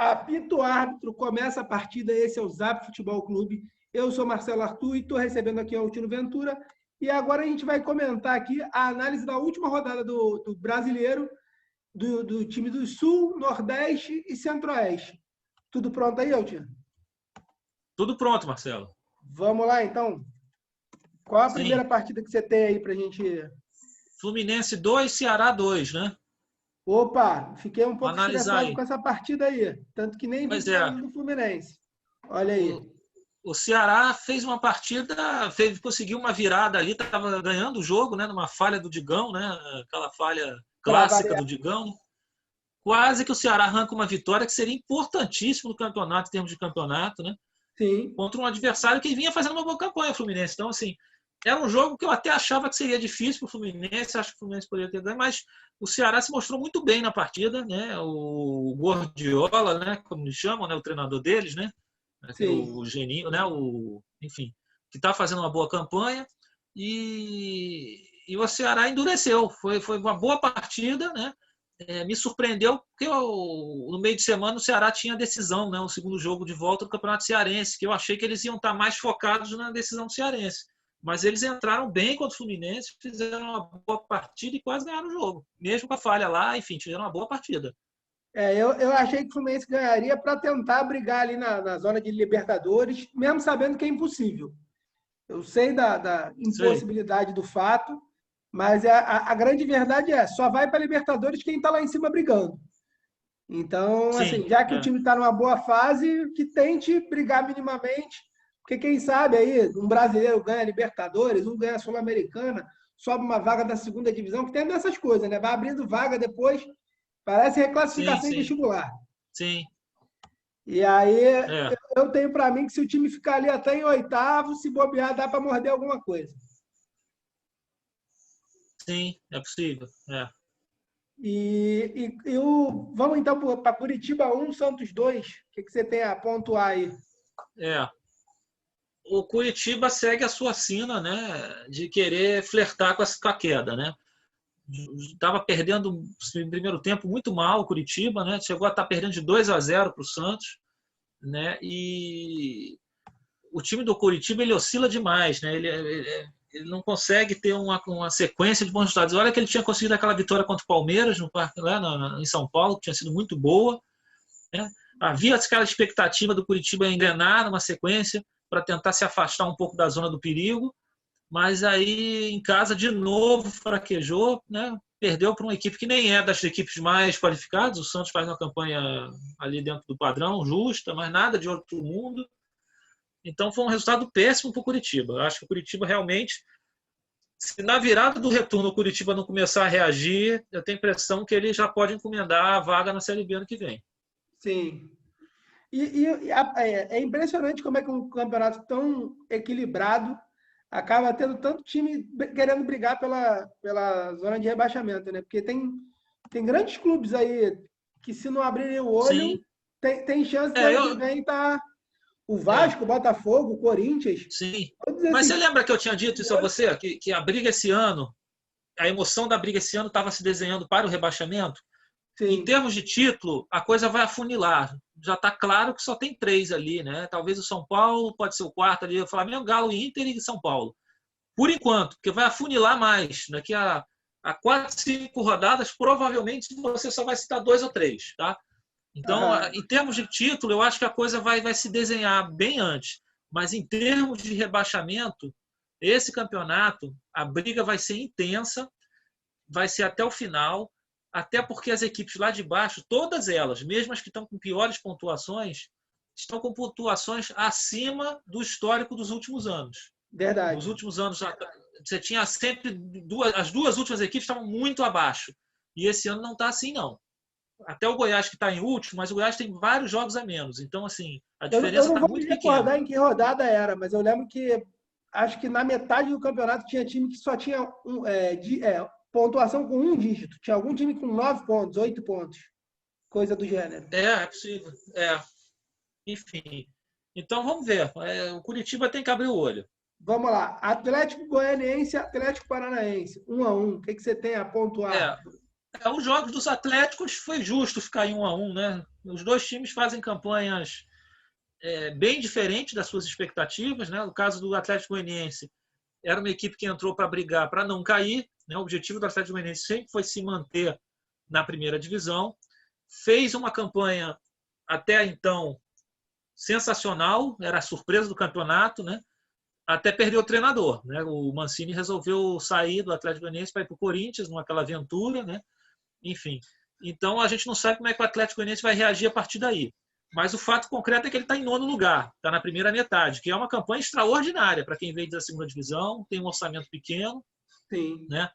Apita o árbitro, começa a partida. Esse é o Zap Futebol Clube. Eu sou Marcelo Arthur e estou recebendo aqui o Altino Ventura. E agora a gente vai comentar aqui a análise da última rodada do brasileiro, do time do Sul, Nordeste e Centro-Oeste. Tudo pronto aí, Altino? Tudo pronto, Marcelo. Vamos lá, então. Qual a Sim. primeira partida que você tem aí para a gente... Fluminense 2, Ceará 2, né? Opa, fiquei um pouco Analisar estressado aí. com essa partida aí. Tanto que nem vi Pois é. do Fluminense. Olha aí. O Ceará fez uma partida, conseguiu uma virada ali, estava ganhando o jogo, né? Numa falha do Digão, né? Aquela falha clássica do Digão. Quase que o Ceará arranca uma vitória que seria importantíssimo no campeonato, em termos de campeonato, né? Sim. Contra um adversário que vinha fazendo uma boa campanha, o Fluminense. Então, assim, era um jogo que eu até achava que seria difícil para o Fluminense, acho que o Fluminense poderia ter ganho, mas o Ceará se mostrou muito bem na partida, né? O Guardiola, né? Como eles chamam, né? O treinador deles, né? O Geninho, né? Enfim, que está fazendo uma boa campanha e o Ceará endureceu. Foi uma boa partida, né? Me surpreendeu porque no meio de semana o Ceará tinha decisão, né? O segundo jogo de volta do Campeonato Cearense, que eu achei que eles iam estar mais focados na decisão do Cearense. Mas eles entraram bem contra o Fluminense, fizeram uma boa partida e quase ganharam o jogo. Mesmo com a falha lá, enfim, fizeram uma boa partida. Eu achei que o Fluminense ganharia para tentar brigar ali na zona de Libertadores, mesmo sabendo que é impossível. Eu sei da impossibilidade do fato, mas a grande verdade só vai para Libertadores quem está lá em cima brigando. Então, assim, já que o time está numa boa fase, que tente brigar minimamente, porque quem sabe aí um brasileiro ganha Libertadores, um ganha Sul-Americana, sobe uma vaga da segunda divisão, que tem dessas coisas, né? Vai abrindo vaga depois, parece reclassificação em vestibular. Sim. E aí eu tenho para mim que se o time ficar ali até em oitavo, se bobear, dá para morder alguma coisa. Sim, é possível. Vamos então para Curitiba 1, Santos 2. O que você tem a pontuar aí? O Curitiba segue a sua sina, né, de querer flertar com a queda, né? Estava perdendo no primeiro tempo muito mal o Curitiba, né? Chegou a estar perdendo de 2-0 para o Santos, né? E o time do Curitiba ele oscila demais, né? Ele não consegue ter uma sequência de bons resultados. Olha que ele tinha conseguido aquela vitória contra o Palmeiras no parque lá em São Paulo, que tinha sido muito boa, né? Havia aquela expectativa do Curitiba engrenar numa sequência para tentar se afastar um pouco da zona do perigo, mas aí em casa de novo fraquejou, né? Perdeu para uma equipe que nem é das equipes mais qualificadas. O Santos faz uma campanha ali dentro do padrão, justa, mas nada de outro mundo. Então foi um resultado péssimo para o Curitiba. Eu acho que o Curitiba realmente, se na virada do retorno o Curitiba não começar a reagir, eu tenho a impressão que ele já pode encomendar a vaga na Série B ano que vem. Sim. É impressionante como é que um campeonato tão equilibrado acaba tendo tanto time querendo brigar pela zona de rebaixamento, né? Porque tem grandes clubes aí que, se não abrirem o olho, tem chance de ano que vem tá o Vasco, o Botafogo, o Corinthians. Sim. Mas você lembra que eu tinha dito isso a você? Que a briga esse ano, a emoção da briga esse ano estava se desenhando para o rebaixamento? Sim. Em termos de título, a coisa vai afunilar. Já está claro que só tem 3 ali, né? Talvez o São Paulo pode ser o quarto ali, o Flamengo, Galo, Inter e São Paulo. Por enquanto, porque vai afunilar mais. Daqui a 4, 5 rodadas, provavelmente você só vai citar 2 ou 3, tá? Então, em termos de título, eu acho que a coisa vai se desenhar bem antes. Mas em termos de rebaixamento, esse campeonato, a briga vai ser intensa, vai ser até o final, até porque as equipes lá de baixo, todas elas, mesmo as que estão com piores pontuações, estão com pontuações acima do histórico dos últimos anos. Verdade. Nos últimos anos, você tinha sempre as 2 últimas equipes estavam muito abaixo. E esse ano não está assim, não. Até o Goiás, que está em último, mas o Goiás tem vários jogos a menos. Então, assim, a diferença está muito pequena. Eu não vou me recordar em que rodada era, mas eu lembro que acho que na metade do campeonato tinha time que só tinha pontuação com 1 dígito. Tinha algum time com 9 pontos, 8 pontos. Coisa do gênero. É possível. Enfim. Então, vamos ver. O Curitiba tem que abrir o olho. Vamos lá. Atlético Goianiense e Atlético Paranaense. 1-1. O que você tem a pontuar? Os jogos dos Atléticos foi justo ficar em 1-1, né? Os dois times fazem campanhas bem diferentes das suas expectativas, né? O caso do Atlético Goianiense era uma equipe que entrou para brigar, para não cair, né? O objetivo do Atlético Goianiense sempre foi se manter na primeira divisão. Fez uma campanha até então sensacional, era a surpresa do campeonato, né? Até perdeu o treinador, né? O Mancini resolveu sair do Atlético Goianiense para ir para o Corinthians, naquela aventura, né? Enfim. Então a gente não sabe como é que o Atlético Goianiense vai reagir a partir daí. Mas o fato concreto é que ele está em 9º lugar, está na primeira metade, que é uma campanha extraordinária para quem veio da segunda divisão, tem um orçamento pequeno. Sim. Né?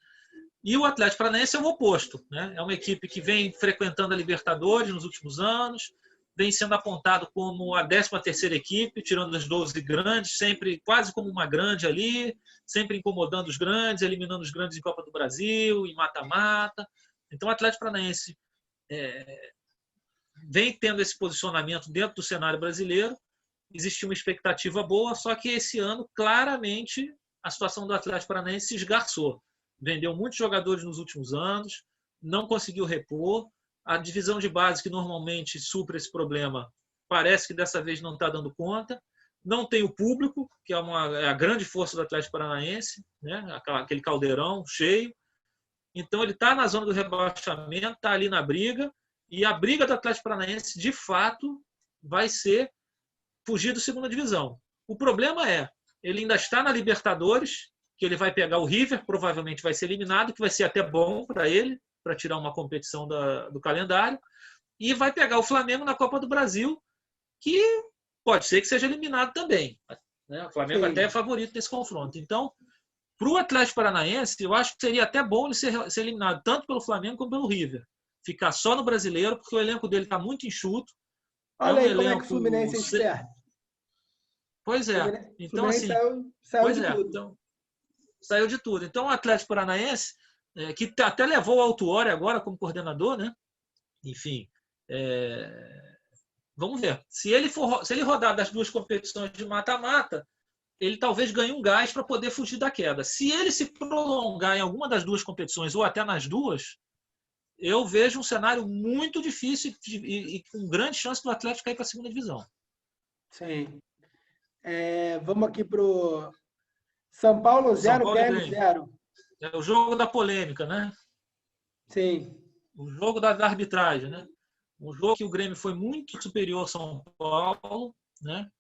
E o Atlético Paranaense é o oposto. Né? É uma equipe que vem frequentando a Libertadores nos últimos anos, vem sendo apontado como a 13ª equipe, tirando as 12 grandes, sempre quase como uma grande ali, sempre incomodando os grandes, eliminando os grandes em Copa do Brasil, em mata-mata. Então o Atlético Paranaense vem tendo esse posicionamento dentro do cenário brasileiro. Existia uma expectativa boa, só que esse ano, claramente, a situação do Atlético Paranaense se esgarçou. Vendeu muitos jogadores nos últimos anos, não conseguiu repor. A divisão de base, que normalmente supra esse problema, parece que dessa vez não está dando conta. Não tem o público, que é a grande força do Atlético Paranaense, né? Aquele caldeirão cheio. Então ele está na zona do rebaixamento, está ali na briga, e a briga do Atlético Paranaense, de fato, vai ser fugir da segunda divisão. O problema é, ele ainda está na Libertadores, que ele vai pegar o River, provavelmente vai ser eliminado, que vai ser até bom para ele, para tirar uma competição do calendário, e vai pegar o Flamengo na Copa do Brasil, que pode ser que seja eliminado também. Né? O Flamengo até é favorito nesse confronto. Então, para o Atlético Paranaense, eu acho que seria até bom ele ser eliminado tanto pelo Flamengo como pelo River. Ficar só no brasileiro, porque o elenco dele está muito enxuto. Olha aí como é que o Fluminense é esperto. Pois é. Então, assim, saiu de tudo. Então, saiu de tudo. Então, o Atlético Paranaense, que até levou o Autuori agora como coordenador, né? Enfim, vamos ver. Se ele rodar das duas competições de mata-mata, ele talvez ganhe um gás para poder fugir da queda. Se ele se prolongar em alguma das duas competições, ou até nas duas, eu vejo um cenário muito difícil e com grande chance do Atlético cair para a segunda divisão. Sim. Vamos aqui para o São Paulo 0, Grêmio 0. É o jogo da polêmica, né? Sim. O jogo da arbitragem, né? Um jogo que o Grêmio foi muito superior ao São Paulo, né?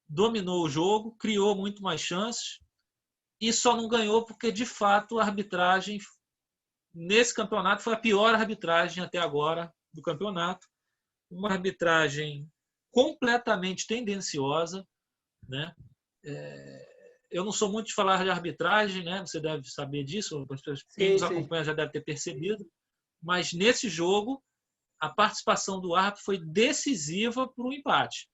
Dominou o jogo, criou muito mais chances e só não ganhou porque, de fato, a arbitragem nesse campeonato foi a pior arbitragem até agora do campeonato. Uma arbitragem completamente tendenciosa, né? Eu não sou muito de falar de arbitragem, né? Você deve saber disso, quem nos acompanha já deve ter percebido, mas nesse jogo a participação do árbitro foi decisiva para o empate.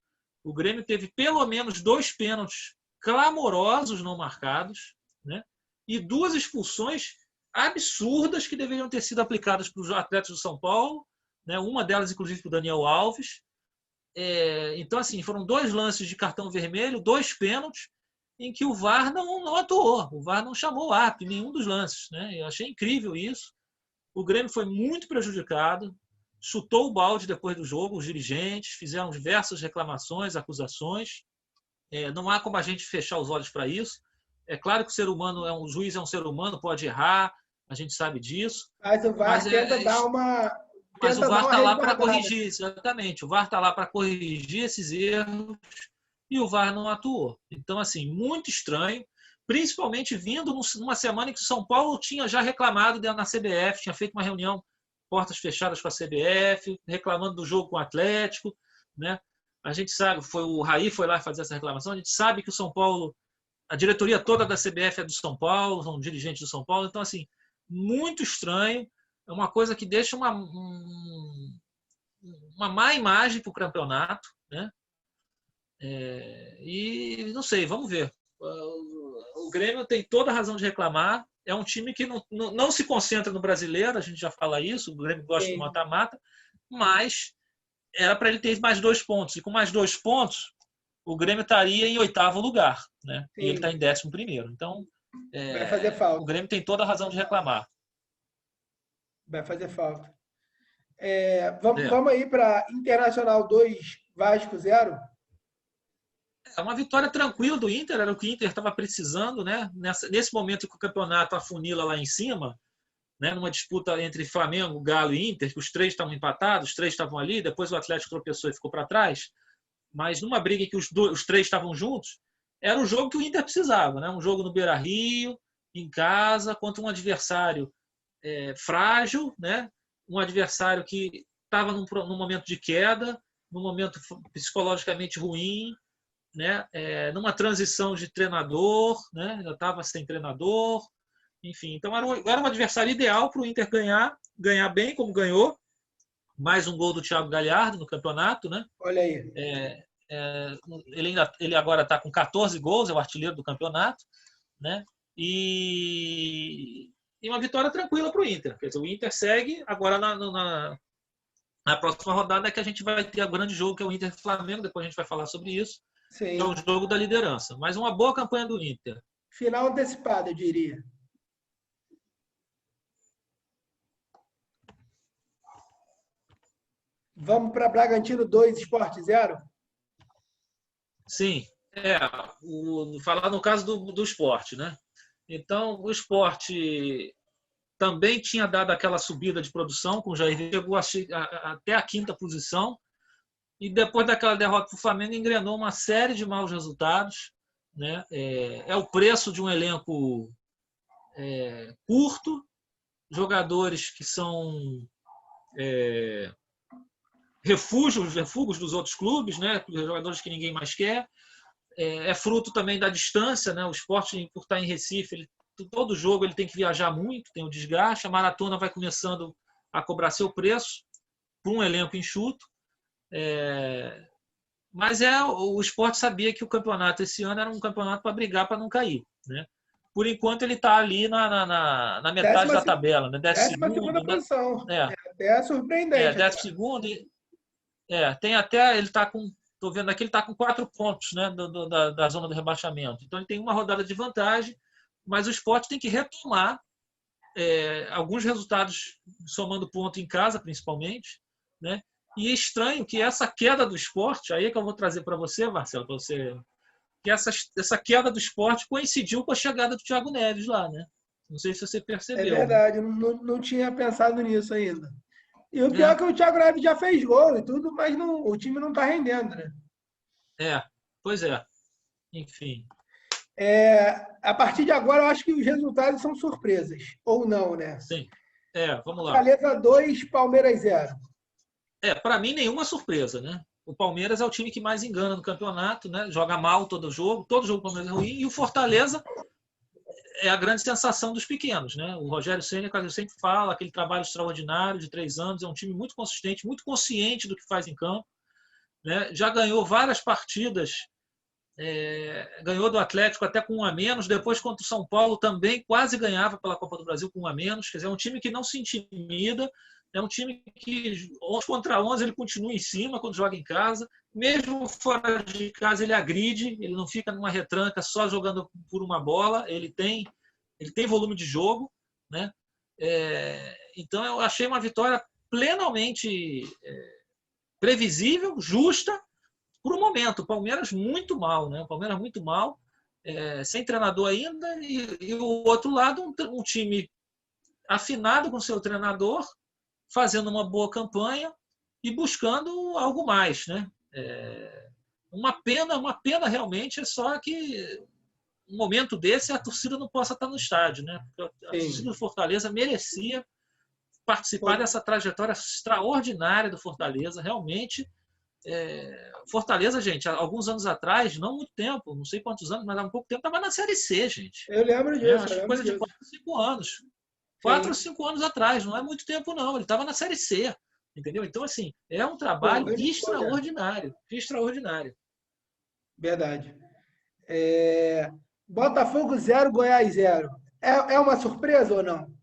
O Grêmio teve pelo menos 2 pênaltis clamorosos não marcados, né? E 2 expulsões absurdas que deveriam ter sido aplicadas para os atletas do São Paulo, né? Uma delas, inclusive, para o Daniel Alves. Então, assim, foram 2 lances de cartão vermelho, 2 pênaltis, em que o VAR não atuou. O VAR não chamou o árbitro em nenhum dos lances, né? Eu achei incrível isso. O Grêmio foi muito prejudicado, chutou o balde depois do jogo, os dirigentes fizeram diversas reclamações, acusações. Não há como a gente fechar os olhos para isso. É claro que o ser humano o juiz é um ser humano, pode errar, a gente sabe disso. Mas o VAR tenta dar uma. Mas o VAR está lá para corrigir, exatamente. O VAR está lá para corrigir esses erros e o VAR não atuou. Então, assim, muito estranho, principalmente vindo numa semana em que o São Paulo tinha já reclamado na CBF, tinha feito uma reunião portas fechadas com a CBF, reclamando do jogo com o Atlético, né? A gente sabe, o Raí foi lá fazer essa reclamação, a gente sabe que o São Paulo, a diretoria toda da CBF é do São Paulo, são dirigentes do São Paulo, então, assim, muito estranho, é uma coisa que deixa uma má imagem para o campeonato, né? E não sei, vamos ver. O Grêmio tem toda a razão de reclamar, é um time que não se concentra no brasileiro, a gente já fala isso, o Grêmio gosta do mata-mata, mas era para ele ter mais 2 pontos, e com mais 2 pontos, o Grêmio estaria em 8º lugar, né? E ele está em 11º. Então, vai fazer falta. O Grêmio tem toda a razão de reclamar. Vai fazer falta. Vamos aí para Internacional 2, Vasco 0. É uma vitória tranquila do Inter, era o que o Inter estava precisando, né? Nesse momento que o campeonato afunila lá em cima, né? Numa disputa entre Flamengo, Galo e Inter, que os três estavam empatados, os três estavam ali, depois o Atlético tropeçou e ficou para trás, mas numa briga em que os três estavam juntos, era o jogo que o Inter precisava, né? Um jogo no Beira-Rio, em casa, contra um adversário frágil, né? Um adversário que estava num momento de queda, num momento psicologicamente ruim, né? Numa transição de treinador, né? Ainda estava sem treinador, enfim. Então era um adversário ideal para o Inter ganhar bem, como ganhou. Mais um gol do Thiago Galhardo no campeonato, né? Olha aí. Ele agora está com 14 gols, é o artilheiro do campeonato, né? E uma vitória tranquila para o Inter. Quer dizer, o Inter segue agora na próxima rodada, que a gente vai ter o grande jogo, que é o Inter e Flamengo. Depois a gente vai falar sobre isso. Sim. Que é o jogo da liderança. Mas uma boa campanha do Inter. Final antecipada, eu diria. Vamos para Bragantino 2, Sport 0? Sim. Falar no caso do Sport, né? Então, o Sport também tinha dado aquela subida de produção, com o Jair chegou até a 5ª posição, e depois daquela derrota para o Flamengo engrenou uma série de maus resultados, né? É o preço de um elenco curto, jogadores que são refúgios dos outros clubes, né? Jogadores que ninguém mais quer. É fruto também da distância, né? O Sport, por estar em Recife, todo jogo ele tem que viajar muito, tem o desgaste, a maratona vai começando a cobrar seu preço para um elenco enxuto. Mas o Sport sabia que o campeonato esse ano era um campeonato para brigar para não cair, né? Por enquanto ele está ali na metade da tabela, né? 12ª posição. Até surpreendente. 12º. Tem até, ele está com, estou vendo aqui, ele está com 4 pontos, né, da zona do rebaixamento. Então ele tem uma rodada de vantagem, mas o Sport tem que retomar alguns resultados somando ponto em casa, principalmente, né? E é estranho que essa queda do Sport, aí é que eu vou trazer para você, Marcelo, que essa queda do Sport coincidiu com a chegada do Thiago Neves lá, né? Não sei se você percebeu. É verdade, não tinha pensado nisso ainda. E o pior é que o Thiago Neves já fez gol e tudo, mas o time não está rendendo, né? Pois é. Enfim. A partir de agora, eu acho que os resultados são surpresas. Ou não, né? Sim. Vamos lá. Fortaleza 2, Palmeiras 0. Para mim, nenhuma surpresa, né? O Palmeiras é o time que mais engana no campeonato, né? Joga mal todo jogo o Palmeiras é ruim, e o Fortaleza é a grande sensação dos pequenos, né? O Rogério Ceni, como eu sempre falo, aquele trabalho extraordinário de 3 anos, é um time muito consistente, muito consciente do que faz em campo, né? Já ganhou várias partidas, ganhou do Atlético até com 1 a menos, depois contra o São Paulo também quase ganhava pela Copa do Brasil com 1 a menos, quer dizer, é um time que não se intimida, é um time que 11 contra 11 ele continua em cima quando joga em casa, mesmo fora de casa ele agride, ele não fica numa retranca só jogando por uma bola, ele tem volume de jogo, né? Então eu achei uma vitória plenamente previsível, justa, por um momento. O Palmeiras muito mal, né? O Palmeiras muito mal, sem treinador ainda, e o outro lado um time afinado com seu treinador, fazendo uma boa campanha e buscando algo mais, né? Uma pena realmente é só que um momento desse a torcida não possa estar no estádio, né? Porque a torcida do Fortaleza merecia participar dessa trajetória extraordinária do Fortaleza, realmente. Fortaleza, gente, há alguns anos atrás, não muito tempo, não sei quantos anos, mas há um pouco tempo, estava na Série C, gente. Eu lembro disso. Acho que coisa de 4 ou 5 anos. 4 ou 5 anos atrás, não é muito tempo, não. Ele estava na Série C, entendeu? Então, assim, é um trabalho extraordinário. Extraordinário. Verdade. Botafogo 0, Goiás 0. É uma surpresa ou não?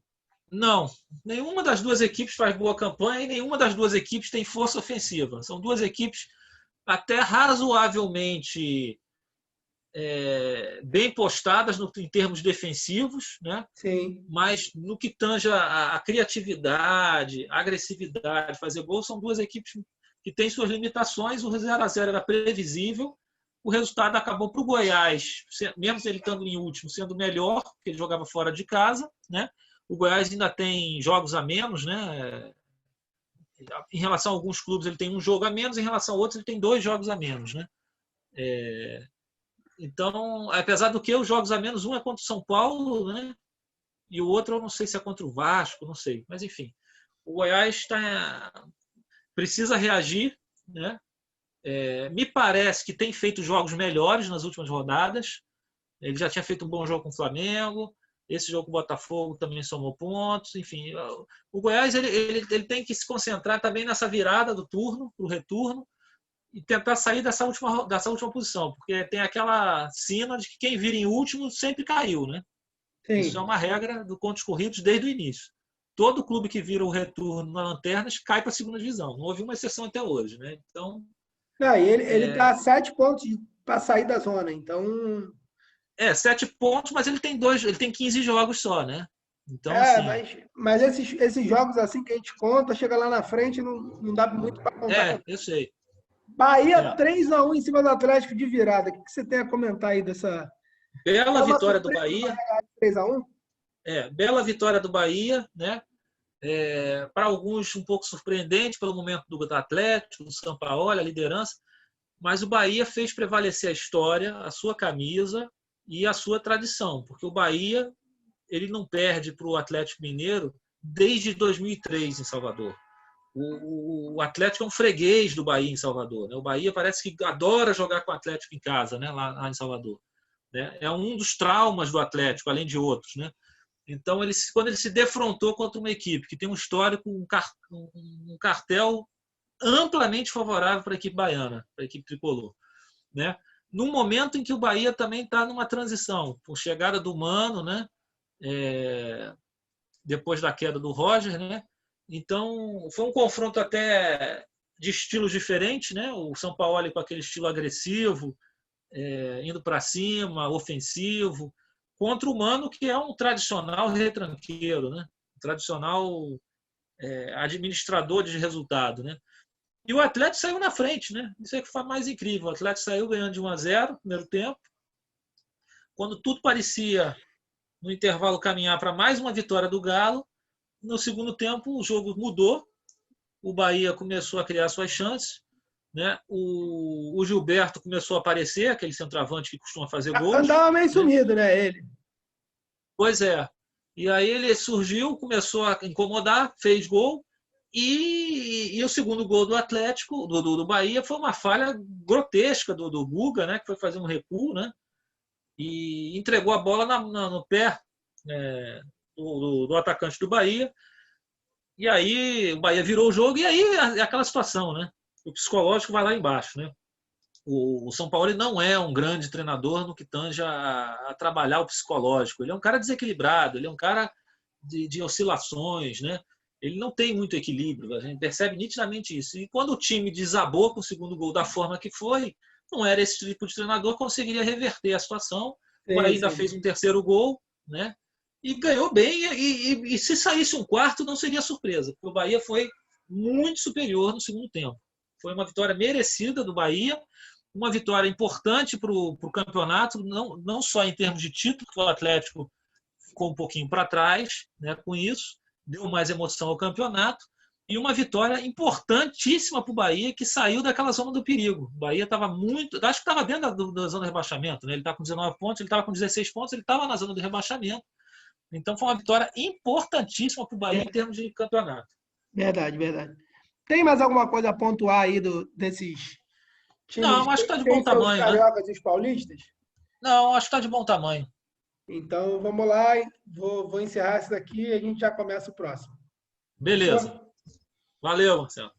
Não. Nenhuma das duas equipes faz boa campanha e nenhuma das duas equipes tem força ofensiva. São duas equipes até razoavelmente bem postadas em termos defensivos, né? Sim. Mas no que tange a criatividade, a agressividade, fazer gol, são duas equipes que têm suas limitações. O 0-0 era previsível, o resultado acabou para o Goiás, mesmo ele estando em último, sendo melhor, porque ele jogava fora de casa, né? O Goiás ainda tem jogos a menos, né? Em relação a alguns clubes ele tem um jogo a menos, em relação a outros ele tem 2 jogos a menos, né? Então, apesar do que os jogos a menos, um é contra o São Paulo, né? E o outro eu não sei se é contra o Vasco, não sei. Mas enfim, o Goiás precisa reagir, né? Me parece que tem feito jogos melhores nas últimas rodadas. Ele já tinha feito um bom jogo com o Flamengo. Esse jogo com o Botafogo também somou pontos. Enfim, o Goiás ele tem que se concentrar também nessa virada do turno, para o retorno, e tentar sair dessa última posição, porque tem aquela sina de que quem vira em último sempre caiu, né? Sim. Isso é uma regra do pontos corridos desde o início. Todo clube que vira o retorno na lanterna cai para a segunda divisão. Não houve uma exceção até hoje, né? Então, ele está a 7 pontos para sair da zona, então... 7 pontos, mas ele tem 15 jogos só, né? Então, assim... mas esses jogos assim que a gente conta, chega lá na frente, não dá muito para contar. Eu sei. Bahia 3-1 em cima do Atlético de virada. O que você tem a comentar aí dessa... Bela vitória do Bahia. 3-1? Bela vitória do Bahia, né? Para alguns um pouco surpreendente pelo momento do Atlético, do Sampaoli, a liderança, mas o Bahia fez prevalecer a história, a sua camisa e a sua tradição, porque o Bahia ele não perde para o Atlético Mineiro desde 2003 em Salvador. O Atlético é um freguês do Bahia em Salvador, né? O Bahia parece que adora jogar com o Atlético em casa, né? Lá em Salvador, né? É um dos traumas do Atlético, além de outros, né? Então, quando ele se defrontou contra uma equipe que tem um histórico, um cartel amplamente favorável para a equipe baiana, para a equipe tricolor, né? Num momento em que o Bahia também está numa transição, com chegada do Mano, né? Depois da queda do Roger, né? Então, foi um confronto até de estilos diferentes, né? O São Paulo com aquele estilo agressivo, indo para cima, ofensivo, contra o Mano, que é um tradicional retranqueiro, né? Um tradicional administrador de resultado, né? E o Atlético saiu na frente, né? Isso é que foi mais incrível. O Atlético saiu ganhando de 1-0 no primeiro tempo. Quando tudo parecia, no intervalo, caminhar para mais uma vitória do Galo, no segundo tempo o jogo mudou. O Bahia começou a criar suas chances, né? O Gilberto começou a aparecer, aquele centroavante que costuma fazer gols. Andava meio sumido, né, ele? Pois é. E aí ele surgiu, começou a incomodar, fez gol. E o segundo gol do Atlético, do Bahia, foi uma falha grotesca do Guga, né? Que foi fazer um recuo, né? E entregou a bola no pé do atacante do Bahia. E aí o Bahia virou o jogo, e aí é aquela situação, né? O psicológico vai lá embaixo, né? O São Paulo não é um grande treinador no que tange a trabalhar o psicológico. Ele é um cara desequilibrado, ele é um cara de oscilações, né? Ele não tem muito equilíbrio, a gente percebe nitidamente isso. E quando o time desabou com o segundo gol da forma que foi, não era esse tipo de treinador que conseguiria reverter a situação. O Bahia ainda fez um terceiro gol, né? E ganhou bem. E se saísse um quarto, não seria surpresa, porque o Bahia foi muito superior no segundo tempo. Foi uma vitória merecida do Bahia, uma vitória importante para o campeonato, não só em termos de título, que o Atlético ficou um pouquinho para trás, né, com isso, deu mais emoção ao campeonato, e uma vitória importantíssima para o Bahia, que saiu daquela zona do perigo. O Bahia estava muito... Acho que estava dentro da zona do rebaixamento, né? Ele está com 19 pontos, ele estava com 16 pontos, ele estava na zona do rebaixamento. Então foi uma vitória importantíssima para o Bahia em termos de campeonato. Verdade, verdade. Tem mais alguma coisa a pontuar aí desses times? Não, acho que está de bom tamanho, os cariocas e os paulistas? Não, acho que está de bom tamanho. Então, vamos lá. Vou encerrar isso daqui e a gente já começa o próximo. Beleza. Valeu, Marcelo.